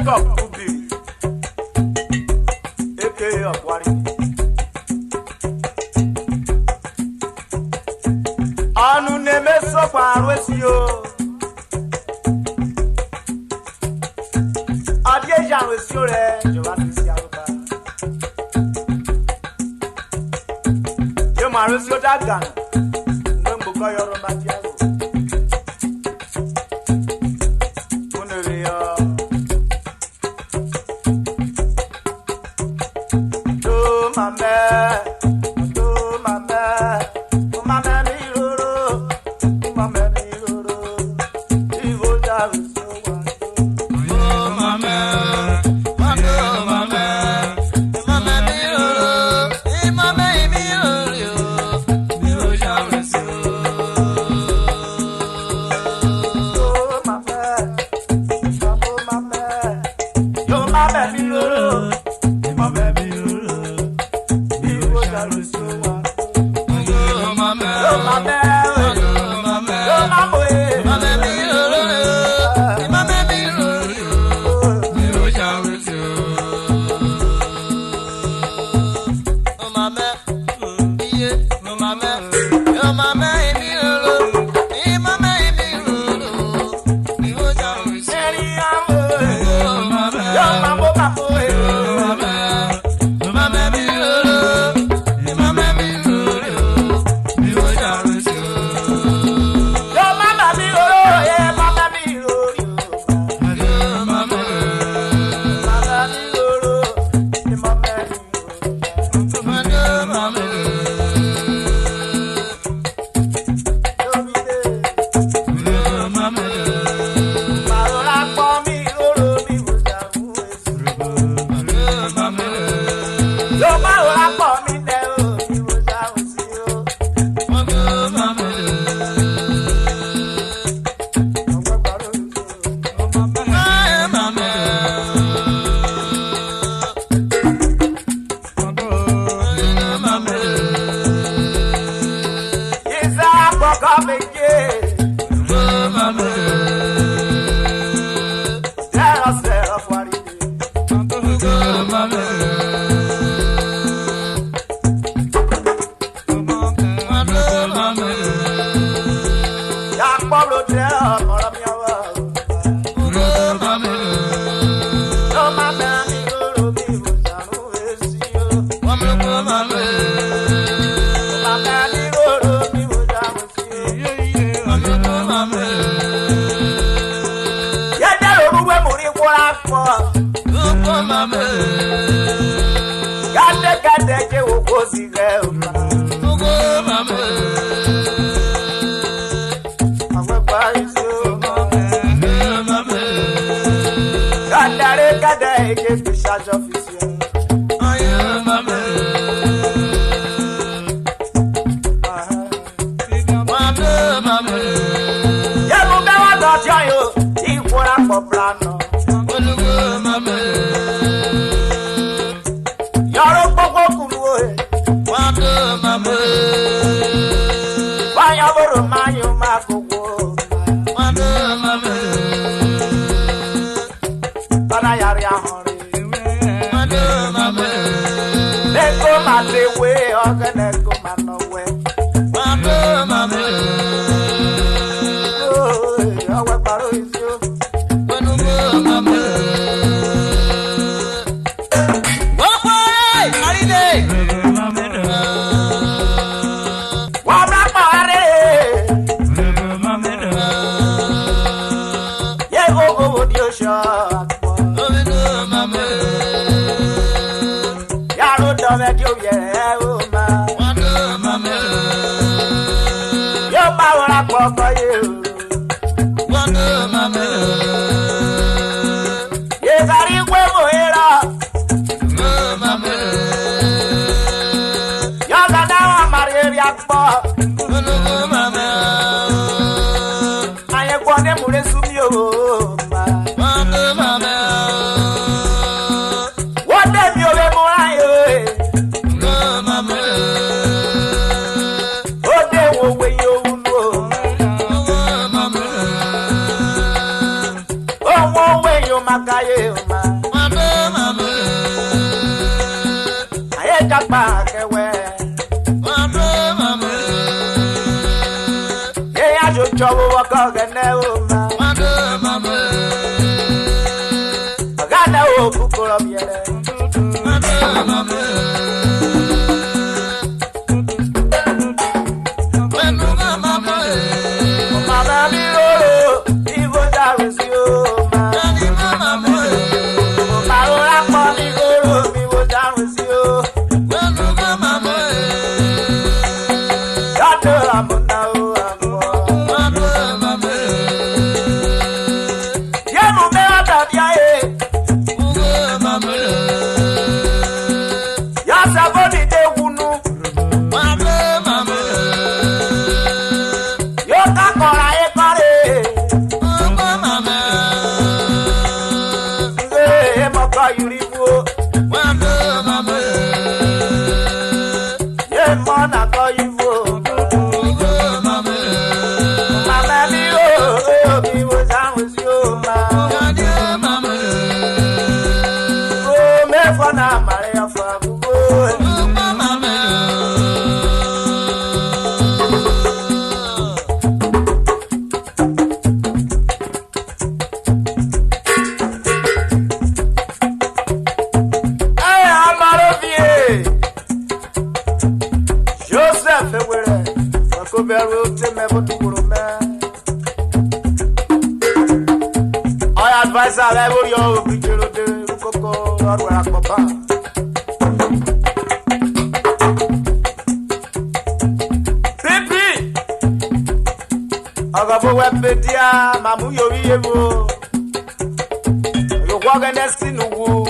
of Ubiri, aka of Wari. Anu neme so parwesio. Adie janwesio re, Giovanni Siaruba. Yo marwesio dagan. Ngombo ko yoro matiago. Uneria. Do mama. Magaye ma. Aye kapa kewe. Ye ajo chowo wako gene o ma. Agana o kukuro miere. Mamu yori evo yo kwa next nuwu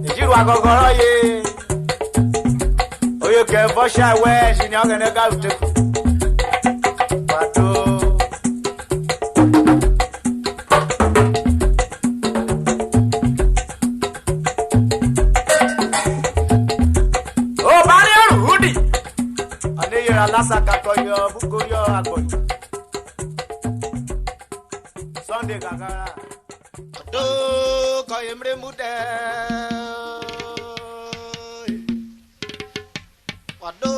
ejiru agogoro ye oyo ke bo sha we shi ni ogene ga ute pato o bari orudi ane yera lasa ka ko yo buko yo agoyi Sunday Gagara. Do Kayemre Mude. Wado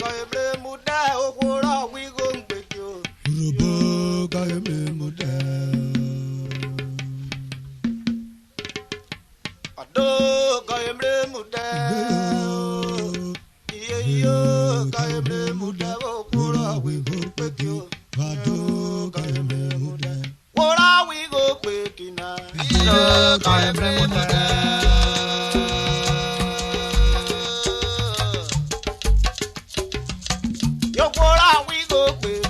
Kayemre Mude. Okura we go with you. Urubo Kayemre Mude. Wado Kayemre Mude. Iyo Kayemre Mude. Okura we go with you. Wado Kayemre Mude. What are we go quick enough? Yo, what are we go quick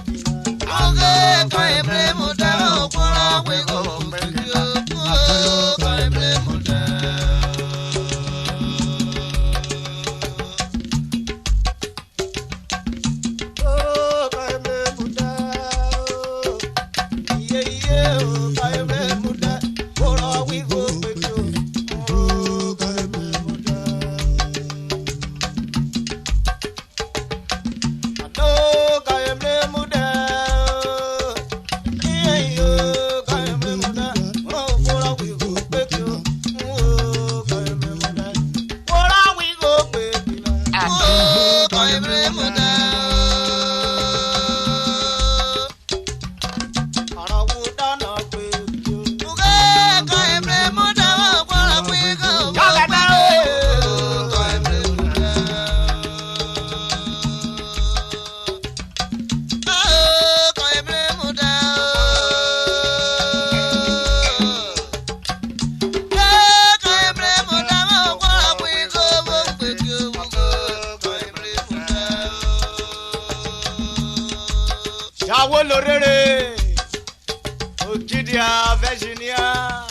Lorere, Okidia, Virginia.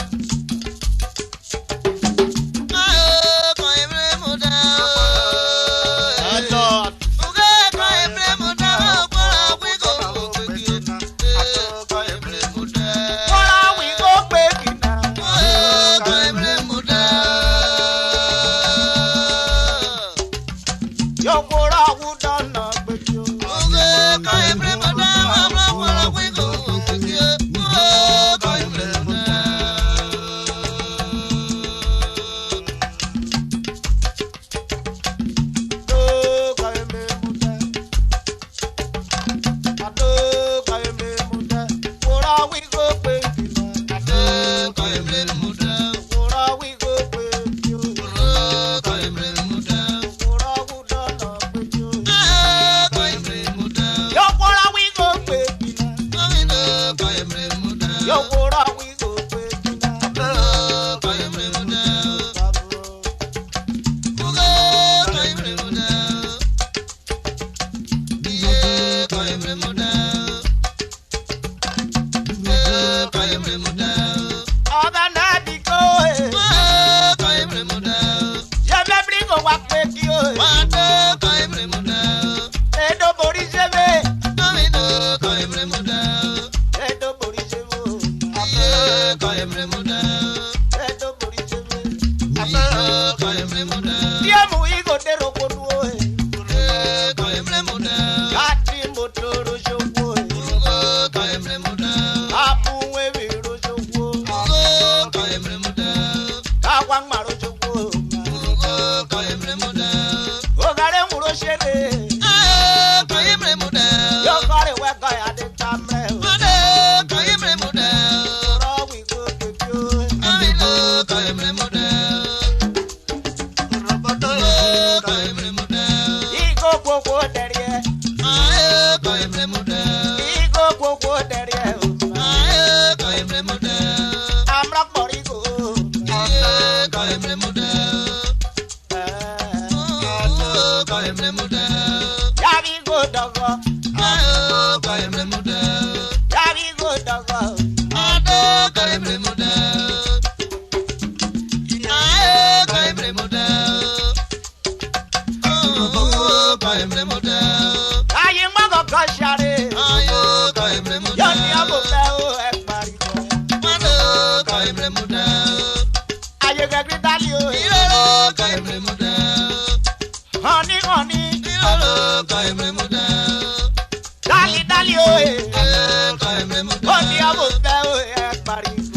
you get it, Dalio. Honey, honey. Dali, Dalio. Honey, I will tell you, Paris.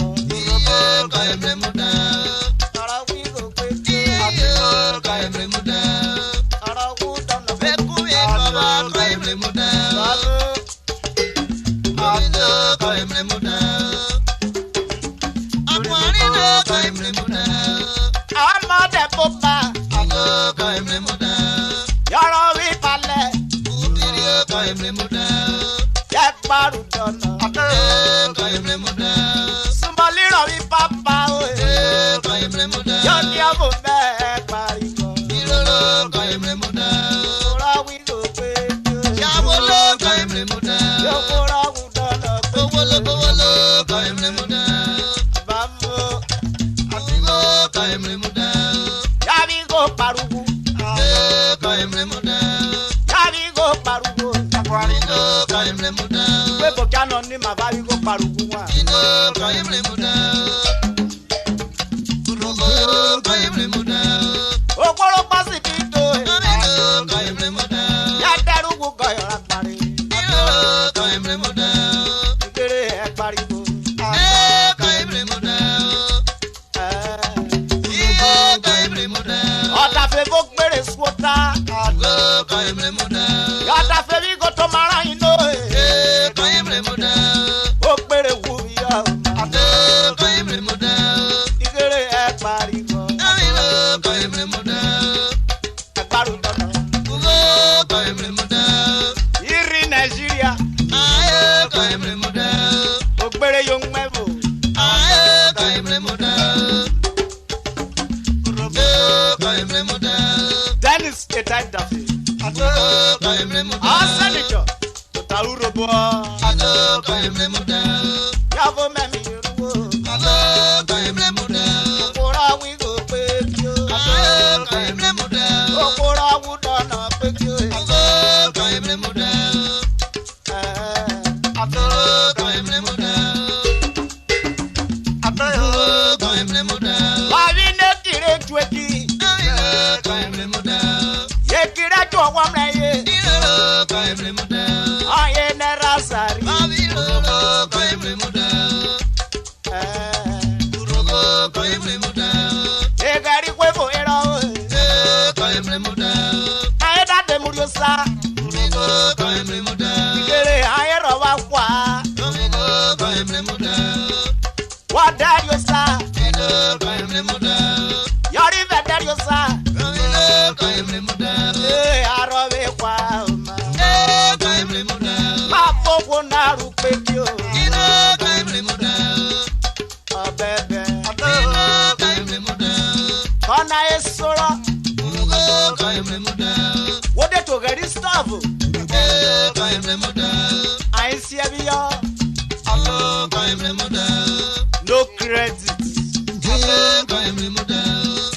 No credit.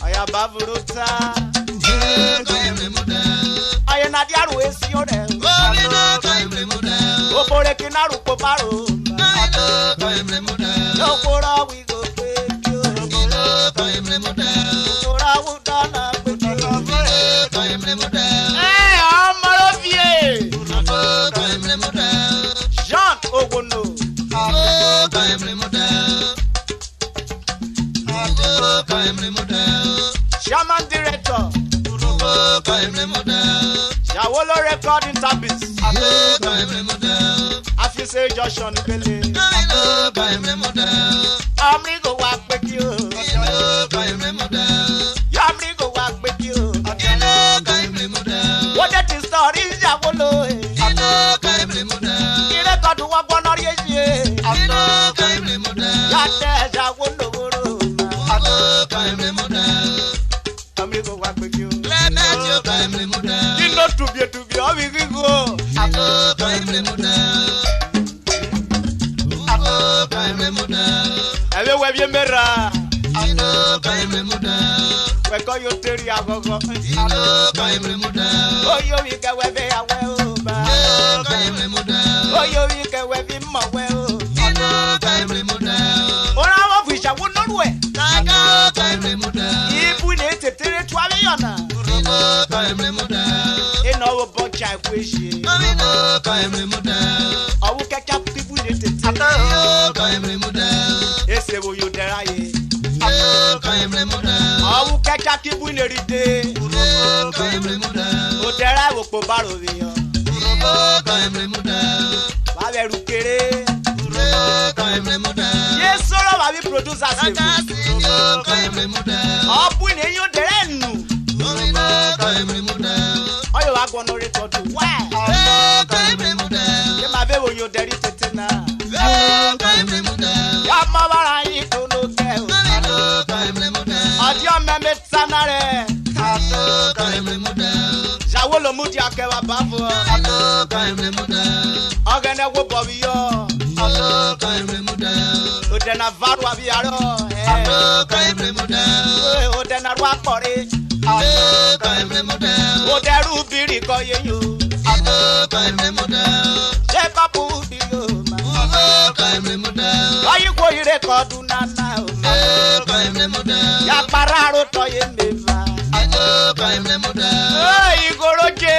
I am Bavuruta. I am Nadia Wesione. Oh, for a Kinaru Poparo. No, for all we go. Jean Ogono. Shaman director. Yawolo recording service. Afise Joshua Nibele. Amrigo work with you. Yamrigo work with you. What that is story is Yawolo. You record to work one or ye. Yawolo. Amigo work with you. You know to be how we go. Hello, where you mirror? We call you Terry Agogo. Oh, you can wear a well. Oh, you can wear him a well. Oh, I wish I would not wear. In our bunch, I wish you. I will catch up people in it. Yes, they will you dare. I will catch up people in it. Oh, there I will put barrel. Yes, so I will produce as a up when you dare. Oh, you are going to record to why? You may be when you're ready to dinner. Your mother, I don't know. Oh, your mammy, Sanare. Jawolo Mudia Kebabo. Ogana Wobio. Udena Varwa Viaro. Udena Wapori. Oderu Ubiri koye yo. Jacob Ubiri. Why you go you record nana? Ya pararo toye meva. Oh, you go roje.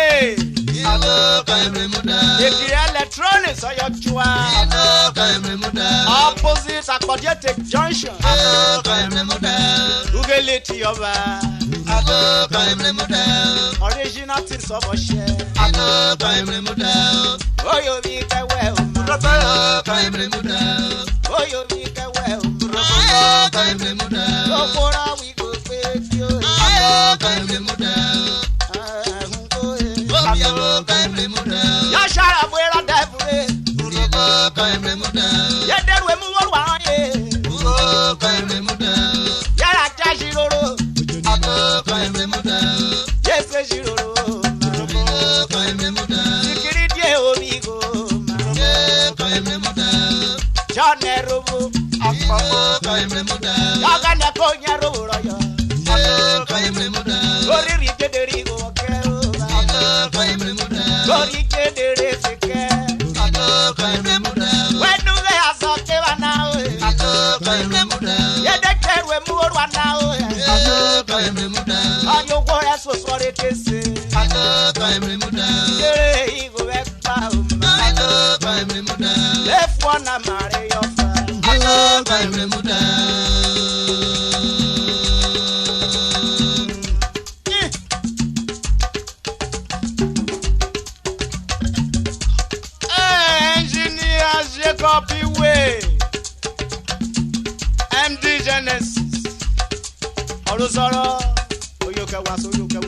If the electronics or your chua. Opposite Akodiatek Junction. Ugeleti over. Original things of a share. Oh, you make a well. Oh, you make a well. No more we go with you. Yashara, where are devil? Yet then we move on. Yara Jashiro. Yes, Jiro. Security, Omigo. John Nerobo. Yagana Konya Roya. Gori Gederigo. Gori Gederisike. When do they have something now? Yet they can move one now. And your boy so sorry to say. Left one and marry your Engineer Jacob Way. MD Genesis. Orozoro. Oyoka was Oyoka.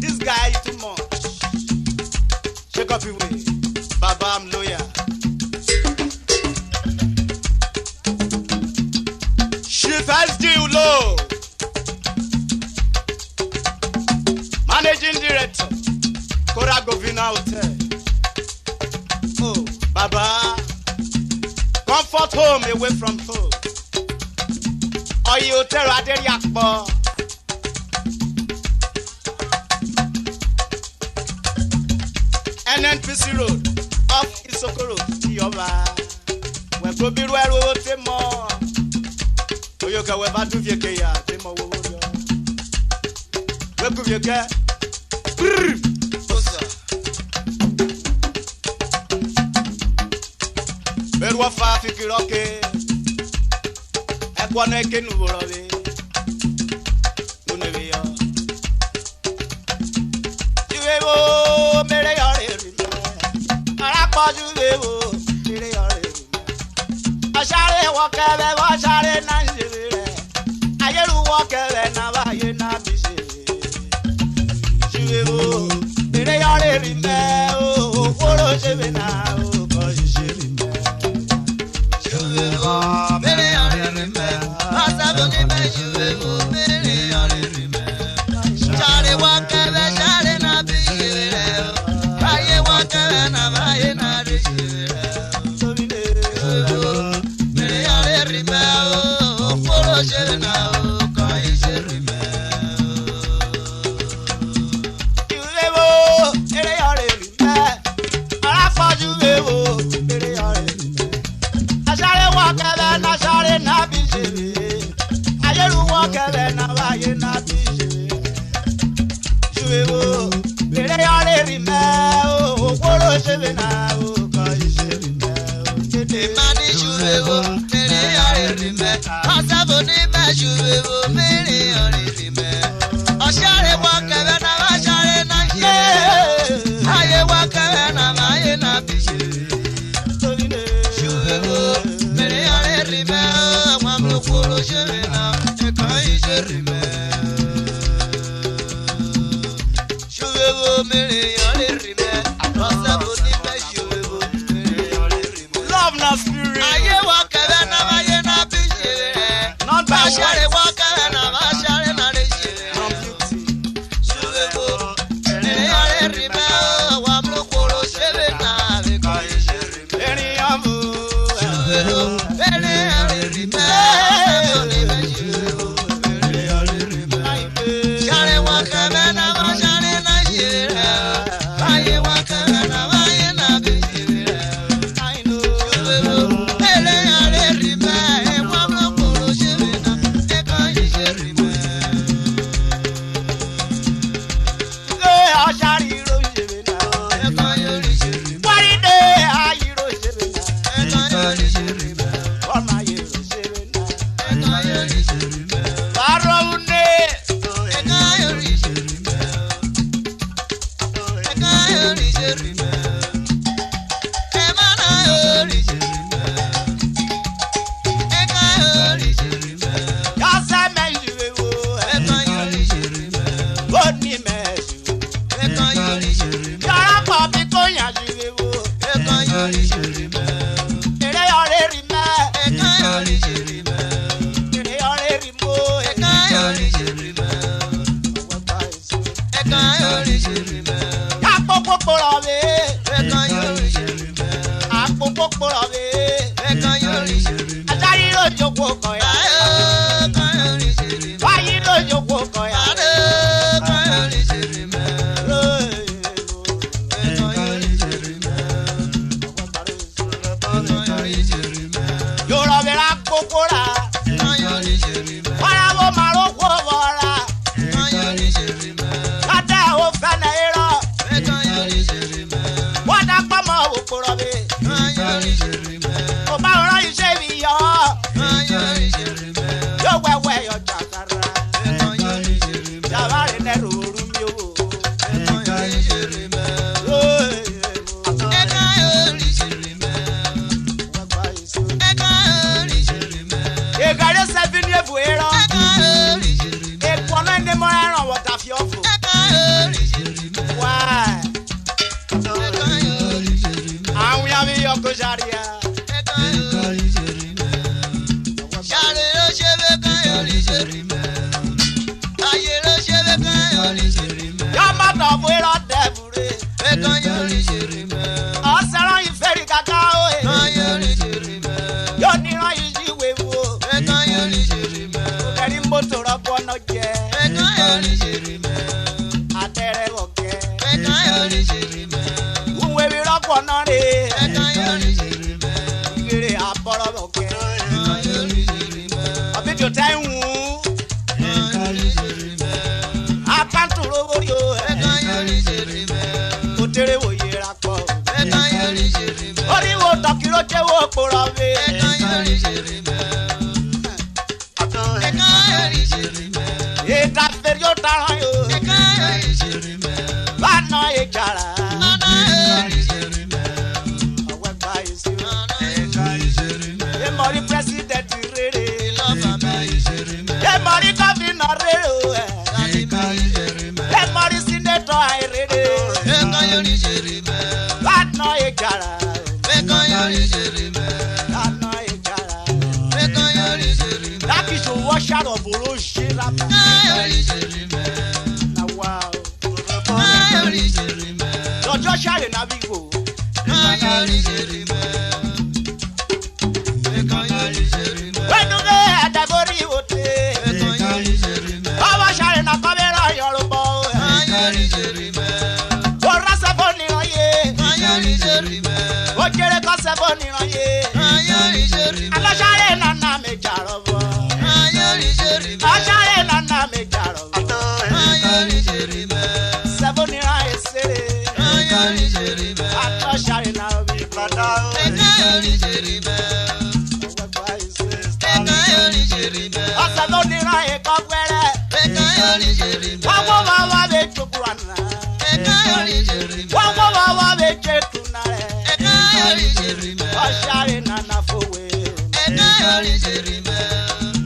This guy is too much. Shake up your way. Baba, I'm lawyer. Chief SD Ulo. Managing Director. Koragovina Hotel. Oh, Baba. Comfort home away from home. Or you tell Aderiakbo. NNPC Road, off Isoko Road, Yoba. When Kobiru Ero Temo, Oyoka Weba do Viekeya, Temo Woyo. Where could you get? Berwa fa fikiroke, Ekwane Kenuborobe, Unevia. You mere yare. Ashare wakebe washare nanjire. Ayeru wakebe na baye na bise. Shiwewo mere yare rime o oro shebe na o ko shebe me. Shiwewo mere yare rime. Asabo ni me shiwewo mere yare rime. Share wakebe share na bise. Aye wakebe na baye na bise. You Love na spirit. Not by what.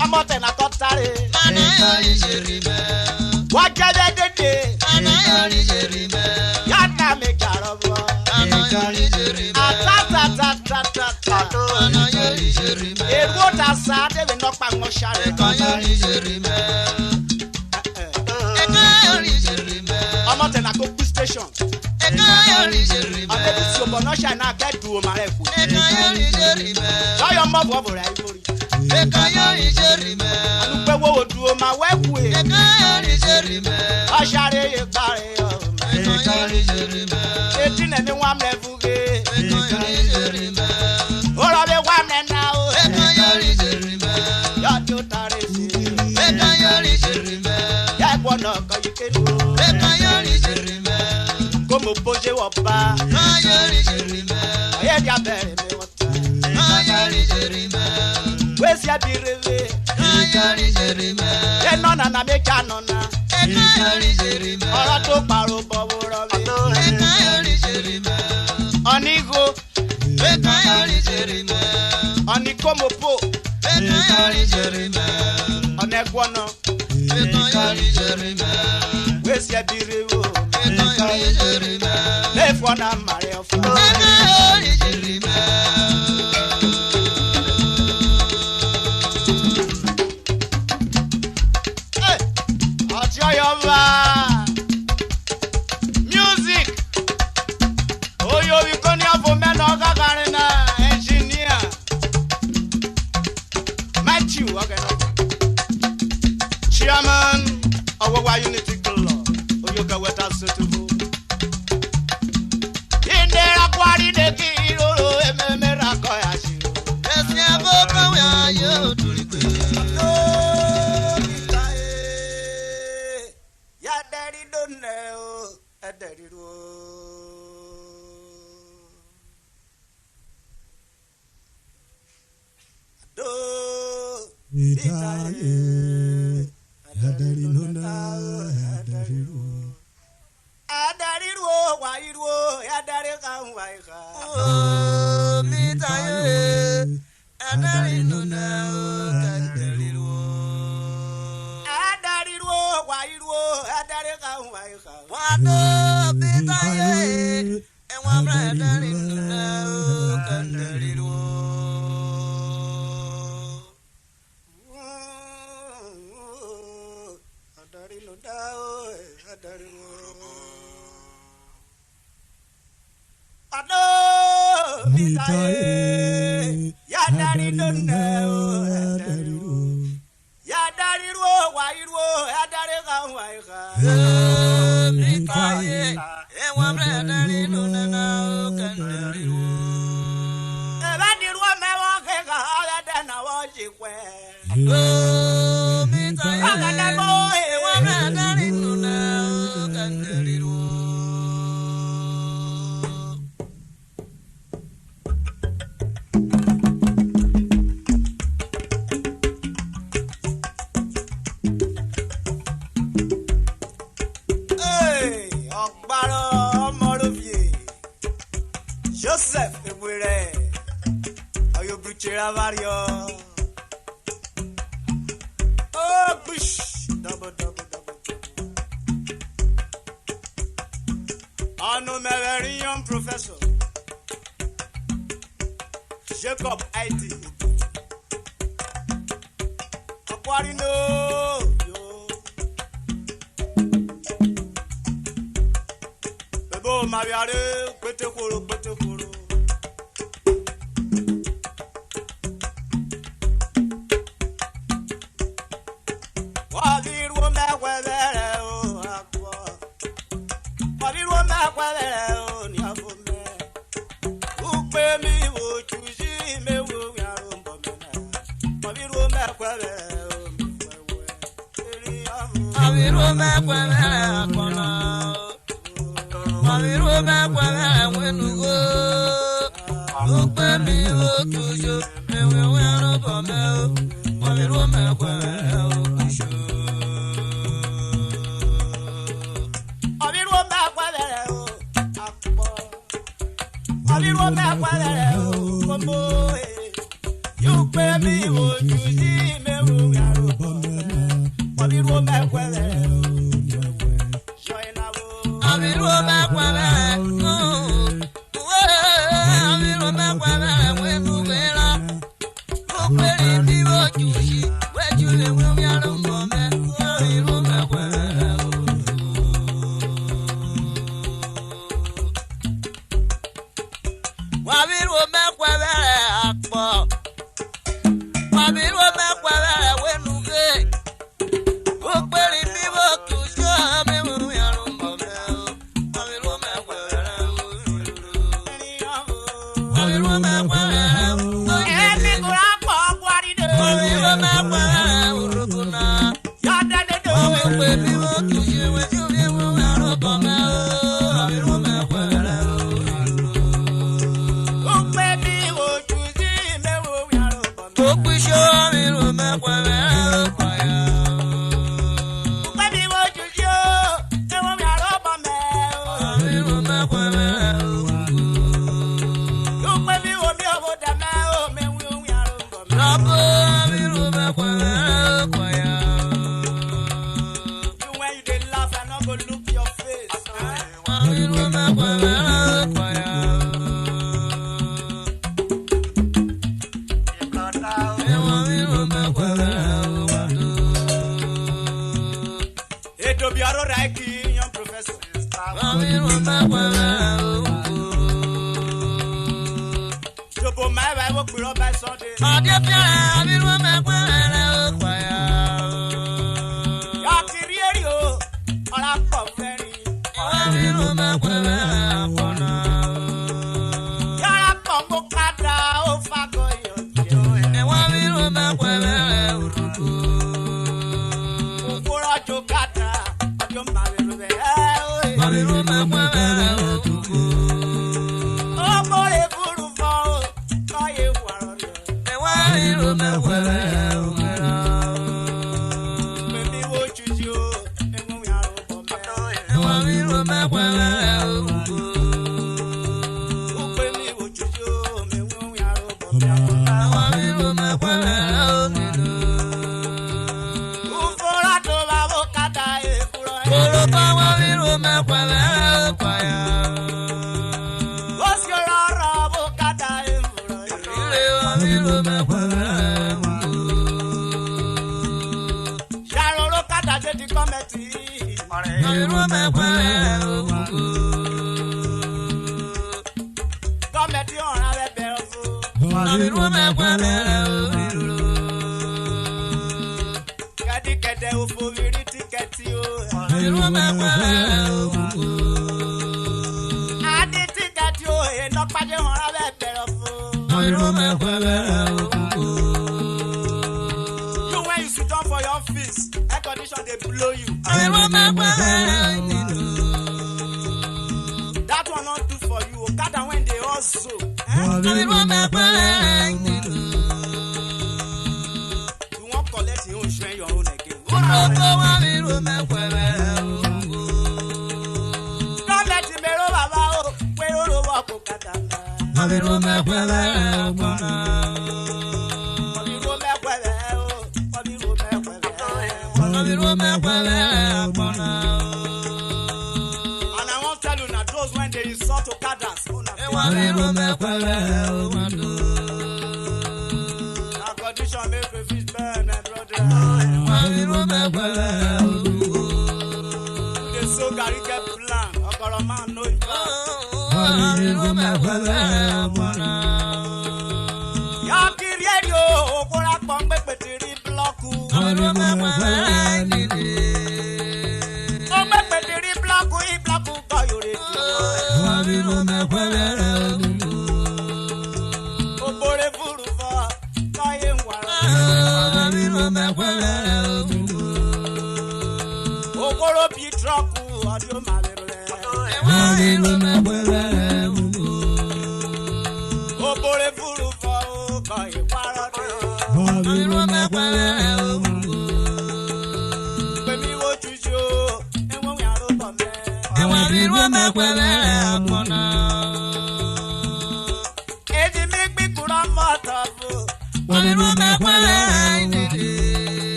Amote na totare. Yana me karobo. Erota sade we knock bang share. Amote na go push station. Amebi si obo no shine na get do mare ku. So your mom wo bore ayori. Anupe wo do ma we ku e. Ashare ye pare o. Eti na ni wa mlefuge. Ora be wa na o. Ya to tare si. Ya ko no ko yikeru. Como poje wopa. Aye dia be me wota. Wesi abirele. E no na me kanu na. Ora to paro bowo ro mi. Onigo. Onikomo po. Onegwono. Wesi abirele. Lefo na mare of. Music. Oh, you can have a man or Gagarina engineer. Matthew, Chairman of our Unity Club. Oh, you can wait us to go. In there, acquiring the Kiro, and Merakoyashi. Yes, never go. Joseph Ubiri, ayo buchera vario. Oh, push, double. I know my very young professor, Jacob IT. Aquarino, yo. Bebo maviare, pete koro. You pay me, would you see me? Bobby Roma,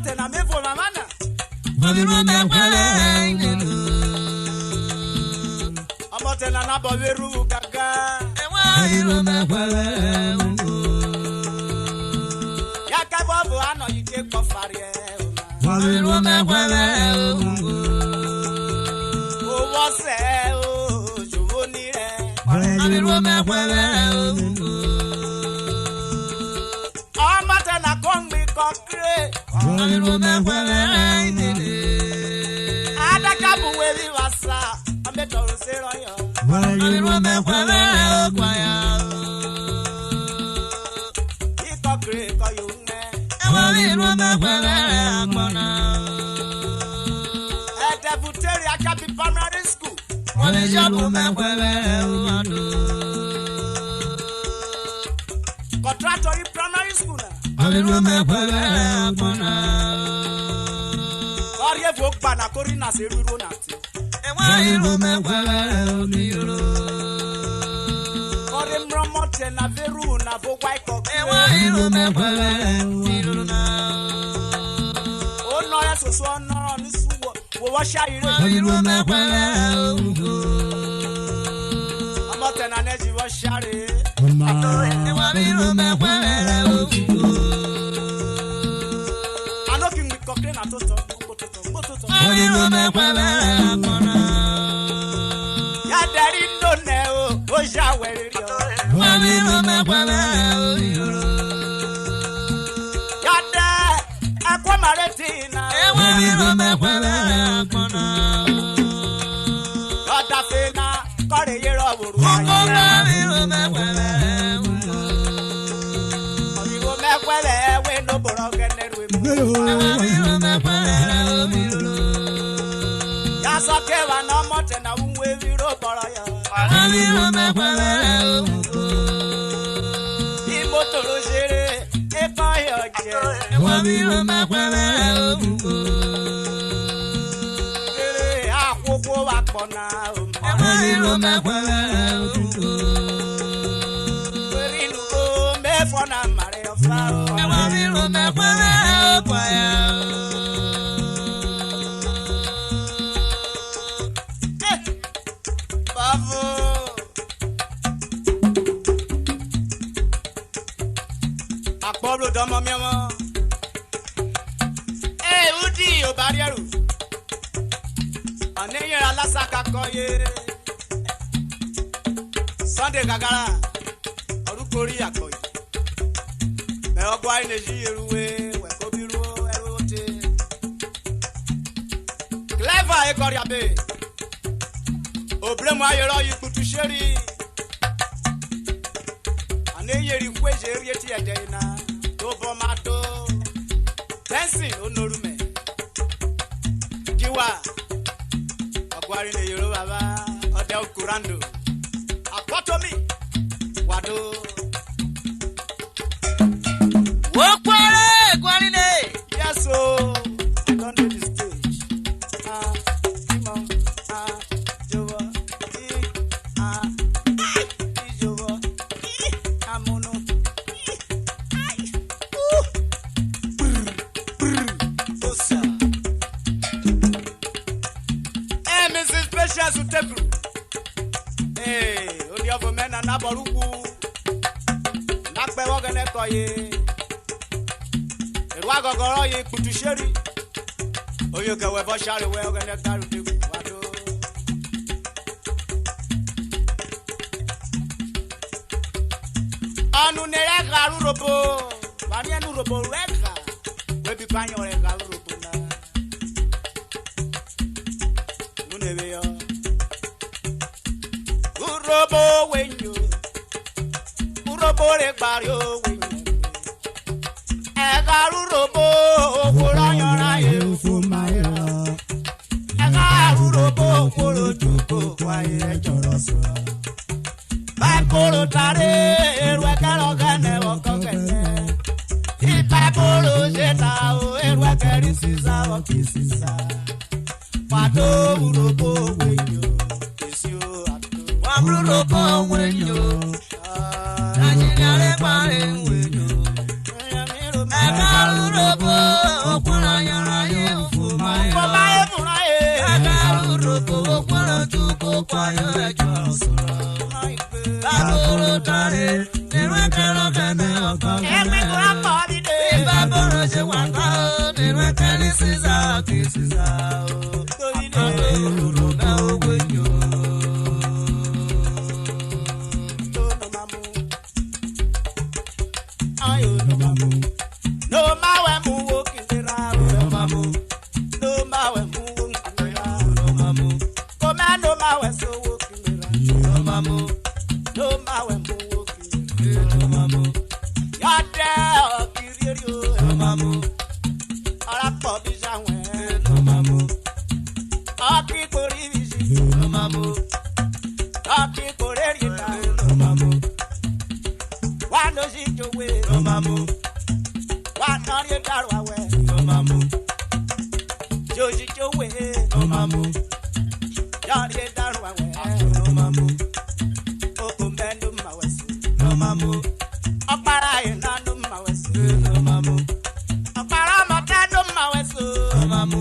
Tena me for la mana. Amo tena na boveru gaga. Ya ka bobo ano yike kofare. O wose o jovoni re. Amo tena kongbi kokre. Adakabu wevi wasa ambetoro seroyo ikokre koyunme edebuteri akabi primary school contractory primary school Orie vogba na kori na seruro na ti. Ore mromote na veru na vogwa iko. O no ya so so no ni suwo. Wo wa sha ire. Amote na neji wo share. Anoki mi kokre na toto. Ya dari no ne o ja weri yo. Ya da akwa maretina. Oda fena kore yero buru. Obiwo mekwele we no boro generu. Yasokewa no mote na unwe viro boroya. Imotoro sere e pa yoje. Akoko wa pona o. Perinu go me fona mare o fa o. Akporo domo mi mo. Udi Ubiri. Aneye alasaka koye. Sunday gagara. Orukori akoye. Me ogwa ineji eruwe we kobiru erote. Clever e koriabe. Obremu ayoro yikutu sheri. Aneye ri kweje rieti edena. Tobomato. Dancing onorume. Giwa. Agwari ne yoro baba. Ode okurando. Apotomi. Wado. Wokware gwari ne. Yes so. Don't do this stage. Jowa. Jowa. Amono. Hey, only of men and Nabaruku. Nakpe wogene koye. Erwago goroye kutusheri. Oyoke webo shari we ogene karu tiku wado. Anu nere garu robo. Wani anu robo rega. Webi panyo re garu robo na. Nunebe yo. Urobo wenyo. Urobo re bario wenyo. Egaru robo. Oranyo na ye ufumayo. Egaru robo. Koro tuko kwa ye joroso. Bakoro tare. Erwe karo gane woko gane. Ipaporo jeta o. Erwe kari sisa waki sisa. Wado urobo wenyo. Urobo wenyo. tare, nínú kẹrọ kẹne ọkọ kẹne. Ẹ̀mí kò á pọ̀ bí dé. Ìbá bọ̀rọ̀ ṣe wà ká o, nínú kẹni sísá kì í sísá o. Torí náà Òróró náà ó gbẹ̀yìn o. tó ló máa mú. Ayò ló máa mú. Ló máa wẹ̀ mú wo kìlera o. Ló máa mú, Ló máa wẹ̀ mú wo kìlera o. ló máa mú, Kò máa ló máa wẹ̀ sówó kìlera. ló máa mú, Ló máa wẹ̀ mú wo kìlera. ló máa mú, Yọ̀dẹ̀ ọ̀kìrì o. ló máa mú, Ọ̀rá pọ̀ bí sáwọn ẹ̀. ló máa mú, Ọ̀kì kò rí bí sí. ló máa mú, Ọ̀kì kò rí rí ta. ló máa mú, Wà ló sì jòwé. ló máa mú, Wà náà rí dàrú àwẹ̀. ló máa mú, Jòjì jòwé. ló máa mú, Yọ̀rí dàrú àwẹ̀. ló máa mú, Oko mẹ́nu mà wẹ̀ sí. ló máa mú, Ọ̀pára ìnánu mà wẹ̀ sí. ló máa mú, Ọ̀pára ọmọdénu mà wẹ̀ sí. ló máa mú,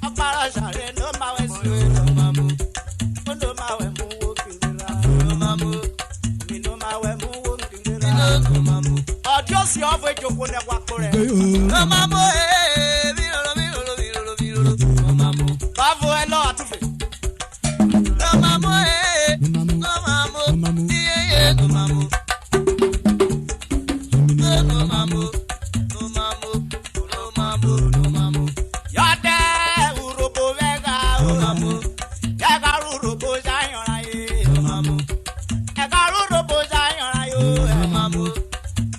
Ọ̀pára ṣàrẹ̀ ló mà wẹ̀ sí. ló máa mú, Ó ló máa wẹ̀ mú wo kìlera. ló máa mú, Mi ló máa wẹ̀ mú wo kìlera. ló máa mú. Ọjọ́ sí ọ̀fọ̀ ìjòkó ní ẹ̀wà kó rẹ̀. Ló máa mú, bíròrò, bíròrò, bíròrò, bíròrò. Ló máa mú, Báwo ẹ lọ àtúfẹ̀? ló máa mú, ló máa mú, iyeye ló máa mú. Ló máa mú, ló máa mú, ló máa mú, ló máa mú. Yọ̀dẹ̀ urobo mẹ́ga o. Ló máa mú, Ẹ̀ka rúrobo sáyọ̀ra yé. ló máa mú, Ẹ̀ka rúrobo sáyọ̀ra yó. ló máa mú,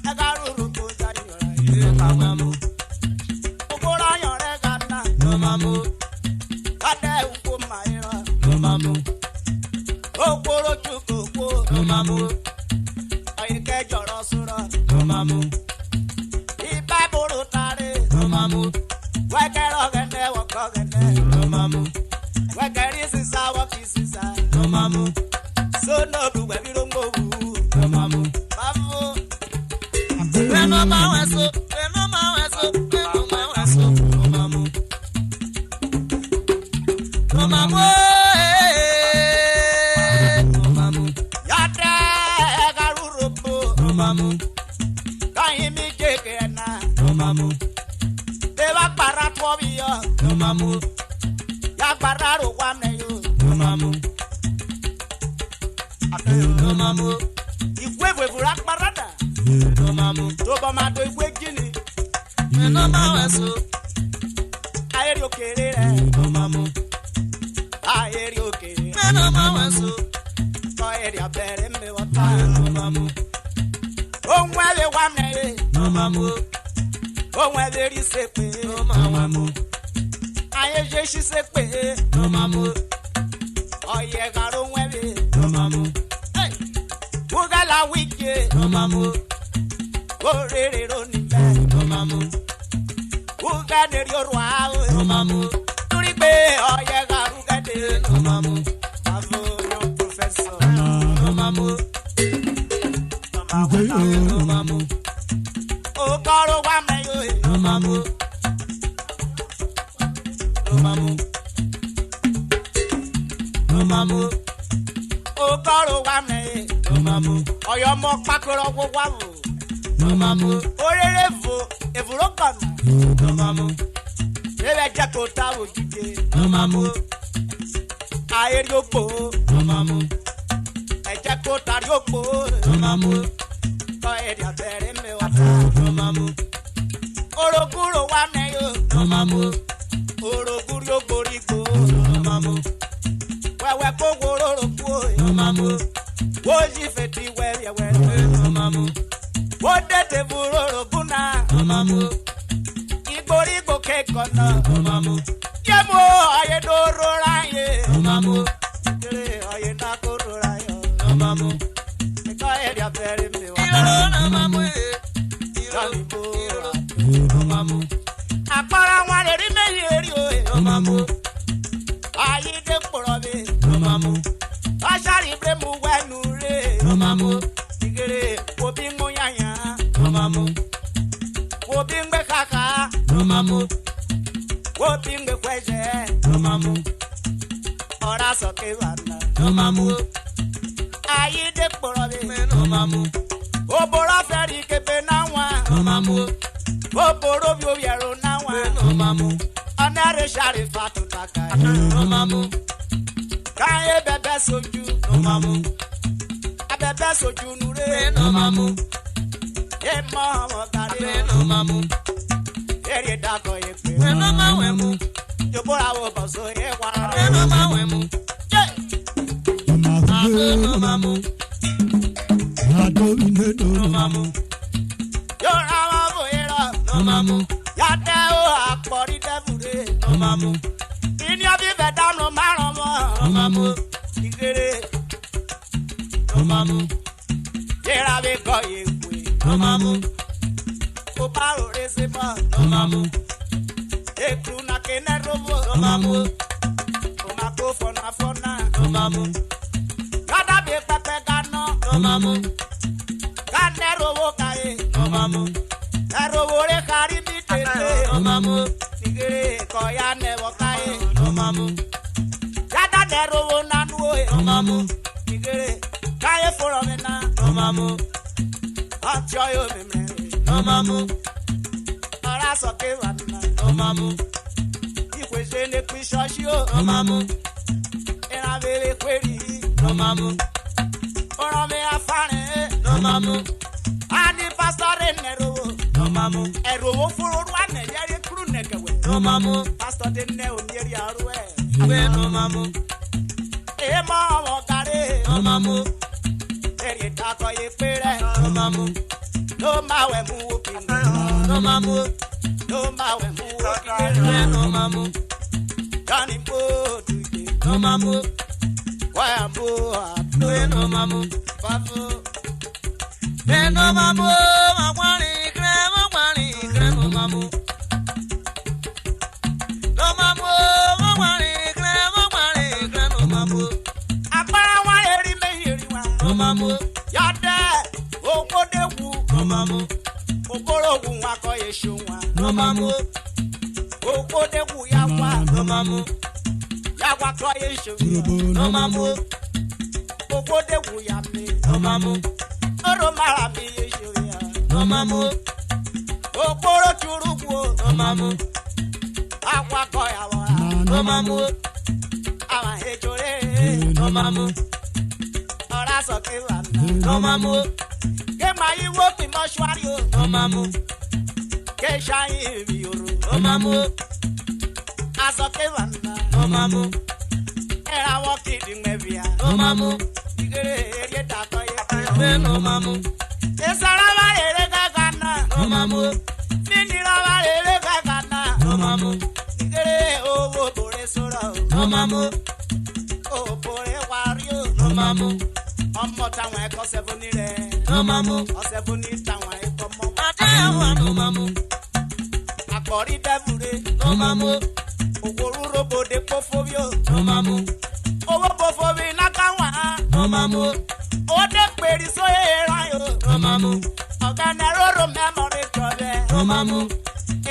Ẹ̀ka rúrobo sáyọ̀ra yó. ló máa mú, Gbogbo ráyọ̀ rẹ̀ gánà. ló máa mú, Yọ̀dẹ̀ ukó màírà. ló máa mú, Okporo chukwu. ló máa mú, Oyinke jọrọ sọ̀rọ̀. ló máa mú, Ibà boro tare. ló máa mú, Wẹ́kẹ̀rọ̀ gẹ̀dẹ̀ wọ̀kọ̀ gẹ̀dẹ̀. ló máa mú, Wẹ́kẹ̀rí sísá wọ́kì sísá. ló máa mú, Sónòdù wẹ̀bí ló ń gbòwú. ló máa mú. Báwo? Lẹ́nu máa wẹ̀ so, lẹ́nu máa wẹ̀ so, lẹ́nu máa wẹ̀ so, ló máa mú. Ló máa mú, ló máa mú, Yọ̀dẹ̀ ẹ̀ka rúrobo. ló máa mú, Kọ́yin mi kéèké ẹ̀ náà. ló máa mú, Bébà kpara tọ́ mi yọ. ló máa mú, Yàgbára rò wá mẹ́ yó. ló máa mú, ló máa mú, Ìwé ìwéwúrà kpara dà. ló máa mú. Tó bọ́ máa do ìwé gíní. Lẹ́nu máa wẹ̀ so, Ayéri òkèèrè rẹ̀. ló máa mú. Ayéri òkèèrè. Lẹ́nu máa wẹ̀ so, Kọ́ èrè abẹ́rẹ́ mi wọ́n ta. ló máa mú, Ohun ẹ̀rẹ̀ wá mẹ́ yé. ló máa mú, Ohun ẹ̀rẹ̀ rí sépè. ló máa wẹ̀ mú, Ayé ṣe ṣí sépè. ló máa mú, Ọ̀yẹ̀ kàró ohun ẹ̀rẹ̀. ló máa mú, Bùgálà wíjẹ. ló máa mú, Orèrè ló níbẹ̀. ló máa mú, Bùgá nèrè orò àwọ̀. ló máa mú, Torí pé ọ̀yẹ̀ kàrú gẹ́dẹ̀. ló máa mú, Àfọ̀ yan pòfẹ́sọ̀. ló máa mú, ló máa mú, Ó kọ́rọ̀ wá mẹ́ yó. ló máa mú, ló máa mú, ló máa mú, Ó kọ́rọ̀ wá mẹ́ yé. ló máa mú, Ọ̀yọ́ mọ pákóró wó wá wò. ló máa mú, Oréré vo èvúró kànú. ló máa mú, Bébẹ̀ jẹ́ kó tá òjijì. ló máa mú, Ayéri òpó. ló máa mú, Ẹ̀jẹ̀ kó tari òpó. ló máa mú, Kọ́ èrè abẹ́rẹ́ mi wọ́n ta. ló máa mú, Orogúrò wá mẹ́ yó. ló máa mú, Orogúrò yóò gorí gbó. ló máa mú, Wẹ́wẹ́ kó wòróró kú o. ló máa mú, Wó yí fètí wẹ́rẹ́wẹ́rẹ́. ló máa mú, Wó dètè wòróró búná. ló máa mú, Ìgbórígbó kékọ̀ọ́ náà. ló máa mú, Yẹ́mu ọ̀yẹ́dóró ráyè. ló máa mú, Kéré ọ̀yẹ́dàkóró ráyọ̀. ló máa mú, Kọ́ èrè abẹ́rẹ́ mi wọ́n ta. ìrọ̀rọ̀ náà máa mú, Lọ́nìbó. ló máa mú, Àpárá wọn lè rí méjì èrè o. ló máa mú, Ayídé kpọ̀rọ̀ mi. ló máa mú, Ọ̀ṣàrì bẹ́ẹ̀ mú wẹ́nu rè. ló máa mú, Ìgèrè wo bí ń mú yàyà. ló máa mú, Wo bí ń gbé kàkà. ló máa mú, Wo bí ń gbé kwẹ́sẹ̀. ló máa mú, Ọ̀rá sọ̀kè wà nà. ló máa mú, Ayídé kpọ̀rọ̀ mi. ló mamu. Obora feri kebe na wa. No mamu. Oboro bi obiero na wa. No mamu. Anare shari fatu takai. No mamu. Kaye bebe soju. No mamu. Abebe soju nure. No mamu. E mama kare. No mamu. Eri dako ye pe. No mamu. Obora wo boso e wa. No mamu. No mamu. No mamu. Yo rawa boyera. No mamu. Ya te o akpori devure. No mamu. Ini obi beda no maro mo. No mamu. Igere. No mamu. Yera be ko ye kwe. No mamu. O baro rese mo. No mamu. Ekru na kene robo. No mamu. O ma ko fona fona. No mamu. Gada be pepe gano. No mamu. Gane robo kaye. No mamu. Robo re kari mi tete. No mamu. Igere ko ya ne wo kaye. No mamu. Gada ne robo na nuwe. No mamu. Igere kaye foro me na. No mamu. Ancho yo me me. No mamu. Ora so ke wa na. No mamu. Ikwe se ne pi shoshi o. No mamu. Era bele kweri. No mamu. Ora me afare. No mamu. Ani pastor ne robo. No mamu. E robo foro wa ne yeri kru ne kewe. No mamu. Pastor de ne o yeri aruwe. No mamu. E ma wo kare. No mamu. Eri ta ko ye pere. No mamu. No ma we mu opi. No mamu. No ma we mu opi. No mamu. Johnny Bo tu ye. No mamu. Wa bo. No mamu. Babu. No mamu. Makwani kre no mamu. No mamu. Makwani kre no mamu. Apara wa eri me yeri wa. No mamu. Ya de o ko de wu. No mamu. O boro wu wa ko ye shu wa. No mamu. O ko de wu ya wa. No mamu. Ya wa ko ye shu. No mamu. O ko de wu ya me. No mamu. Oro mara mi ye shu ya. No mamu. O boro churu wu. No mamu. Akwa ko ya wa. No mamu. Awa he jore. No mamu. Ora so ke wa na. No mamu. Ke ma yi wo ki mo shwari o. No mamu. Ke shai bi oro. No mamu. Aso ke wa na. No mamu. Era wo ki di mevia. No mamu. Igere eri da ko ye. No mamu. Esara wa ere ga ga na. No mamu. Nini ra wa ere ga ga na. No mamu. Igere owo bore sora o. No mamu. O bore wari o. No mamu. Ọmọ táwọn ẹ̀kọ́ sẹ́fún ní rẹ̀. No mamu. Ọ̀sẹ̀ fún ní táwọn ẹ̀kọ́ mọ́. No mamu. Àpọ̀rí dẹ́bùrẹ́. No mamu. Òwòrú robode pófóbíò. No mamu. Owó pófóbí nákàwá. No mamu. Owó dé pèrè sóyè ìran yòó. No mamu. Ọ̀gánà róró mẹ́mọ̀rí jọbẹ̀. No mamu.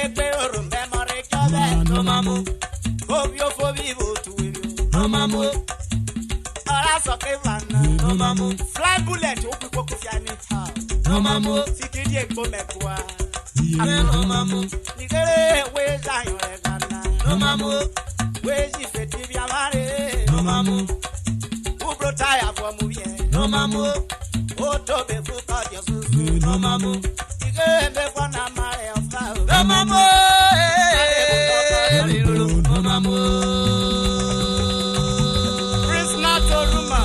Èpè róró mẹ́mọ̀rí jọbẹ̀. No mamu. Kóbi ó fóbí ìbò tùwèrè. No mamu. Ọ̀rá sọ̀kè fànà. No mamu. Fly bullet ó pípọ́ kó fi àní ta. No mamu. Sikiri ègbó mẹ́kúwa. No mamu. Nìgéré wé sáyọ̀ rẹ̀ gánà. No mamu. Wé sì fètí bí amárè. No mamu. Kúbrò táyà fọ́ mu yẹ. No mamu. Ó tóbi fún kọ́jọ́ sùsù. No mamu. Nìgéré ń bẹ fọ́nà amárè ọ̀fà. No mamu. No mamu. Prince Nato Ruma.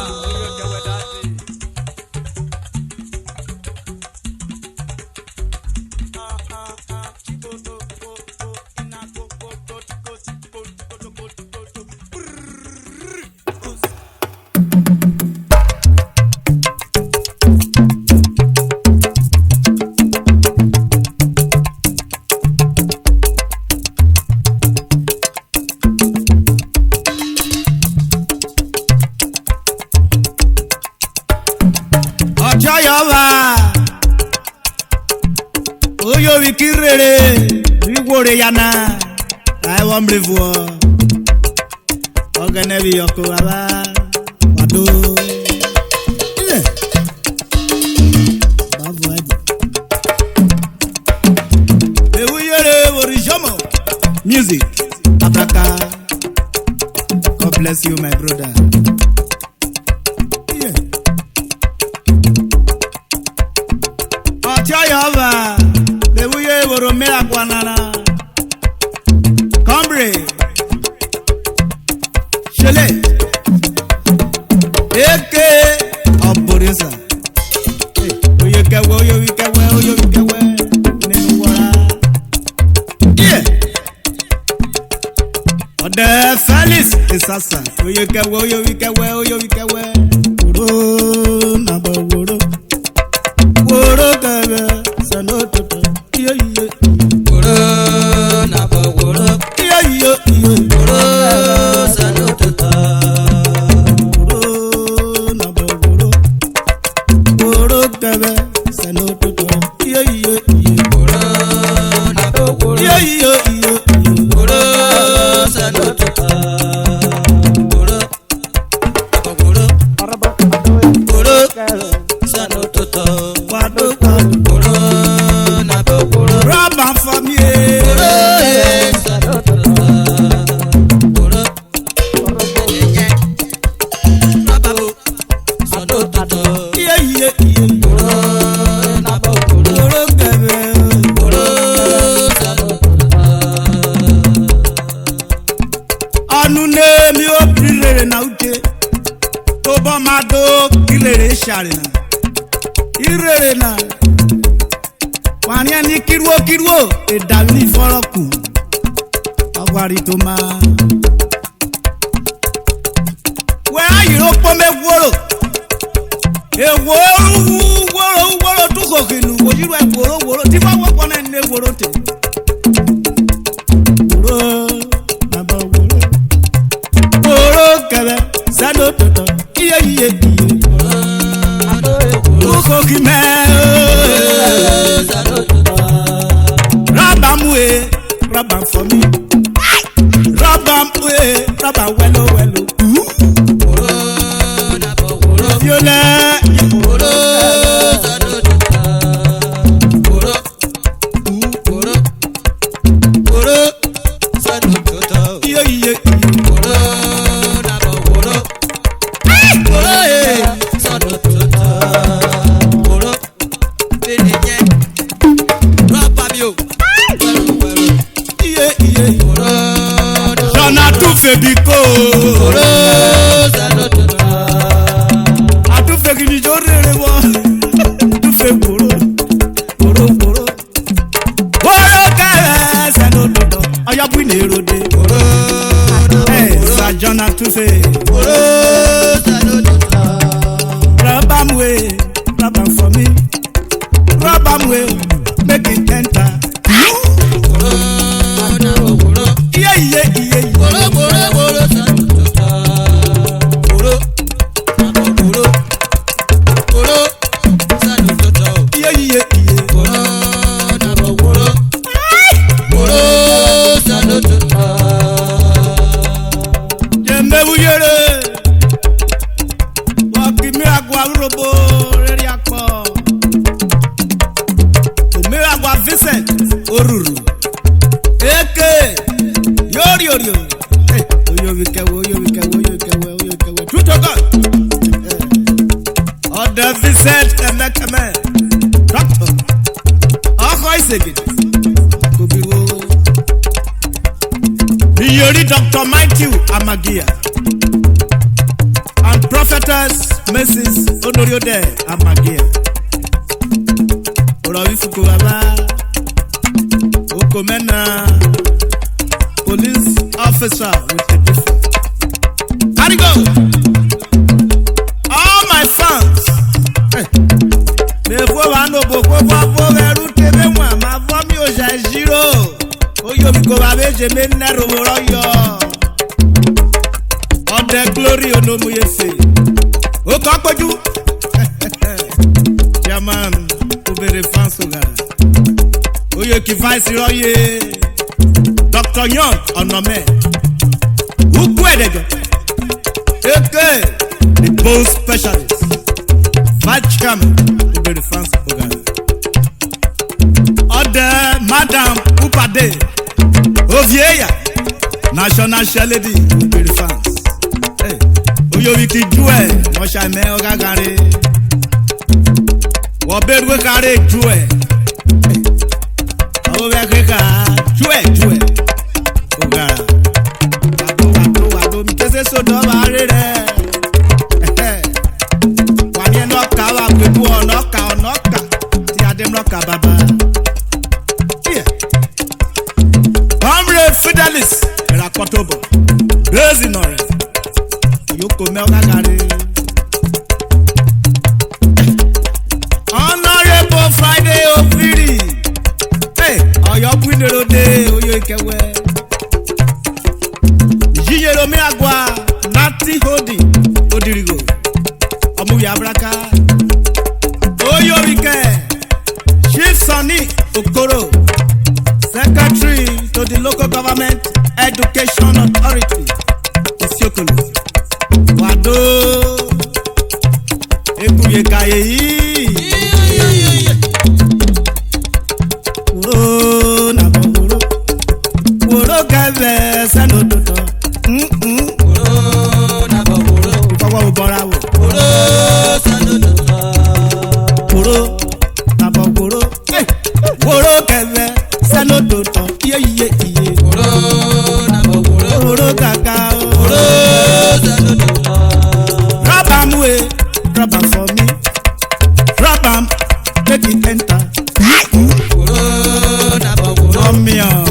Oyo wikirere wigwore yana aiwa mrevuo ogene bi yoko baba wado bless you, my brother. Yeah. Ochoyova, the way we were made Guanana. Combre, Chile, Eke, Oborisa. You can well, you can well, you can well. Yeah. The Felix is Asa. You can well, you can well, you can well. Woro, number woro. Woro, gaga, sanoto. Yeah, yeah. Woro, number woro. Yeah, yeah, yeah. Woro, sanoto. Woro, number woro. Woro, gaga, sanoto. Yeah, yeah, yeah. Woro, number woro. Yeah, yeah, yeah. Woro, sanoto. Woro, number woro. Woro, sanoto. Wado, Woro, number woro. Rabba for me. Woro, sanoto. Woro, yeah. Rababo, sanoto. Yeah, yeah, yeah. Woro, number woro. Woro, gaga. Woro, sanoto. Anune mi o prilere na uche. Tobo mado kilere sharina. Irere na. Wanya ni kirwo edami foroku. Agwari to ma. We ayiro pome woro. E woro tu kokinu. Ojiru e woro ti wa wo pona ne woro te. Woro na ba woro. Woro kebe sado toto. Iye iye iye. Uko kime. Rabamwe, rabam for me. Rabamwe, rabam welo. Fiole. Iye iye iye. Iye iye. Jona tu febiko. Atu fekini jorere wo. Tu feburo. Boro. Boro kere seno dodo. Ayabu ni erode. Eh, sa Jona tu fe. Rabamwe, rabam for me. Rabamwe, make it enter. Yeah. Vincent Oruru Eke Yori Oyo wikewe Tutoka Other Vincent Keme Doctor Ako Isegid Kubiwo Yori Dr. Matthew Amagia and Prophetess Mrs. Onoriode Amagia Urawi Fukubaba Okomena police officer with a different. How'd go? All my fans. They go and no book over route. My family is zero. Oh, you go away, Jemen Naroyo. On the glory of no Muyese. Oh, Kakoju. Yaman, Ubiri Fansuga. Oh, you can find Siroye. Dr. Young Onome. Who quit Eke, the bone specialist. Vice Chairman will be the France program. Other Madam Upade Ovieya, National Chair Lady will be the France. Oyowiki Jue, Moshame Ogagare. Wabedwe Kare Jue. Owekeka Jue. Ogara. Wado, Mikese Sodo Barere. Wanye Noka, Wapebu Onoka. Tiadem Noka Baba. Yeah. Comrade Fidelis, Rakotobo. Bezinore. Yoko Melgagare. Honorable Friday Ubiri. Hey, Oyo Winero Day, Oyo Ikewe. Jiyeromi Agwa, Nati Hodi, Odirigo. Omuya Abraka. Oyo Ike. Chief Sonny Okoro. Secretary to the Local Government Education Authority. Isiokolo. Wado Ekuye Kayeyi Woro Nabo Woro Keve Sanodoto Woro Nabo Ufawa Ubora Woro Sanodoto Woro Nabo Woro Keve Sanodoto Iye Woro Nabo Woro Kaka Woro Rubber for me. Rubber, make it enter. Come here.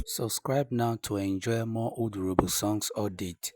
Subscribe now to enjoy more URHOBO songs updates.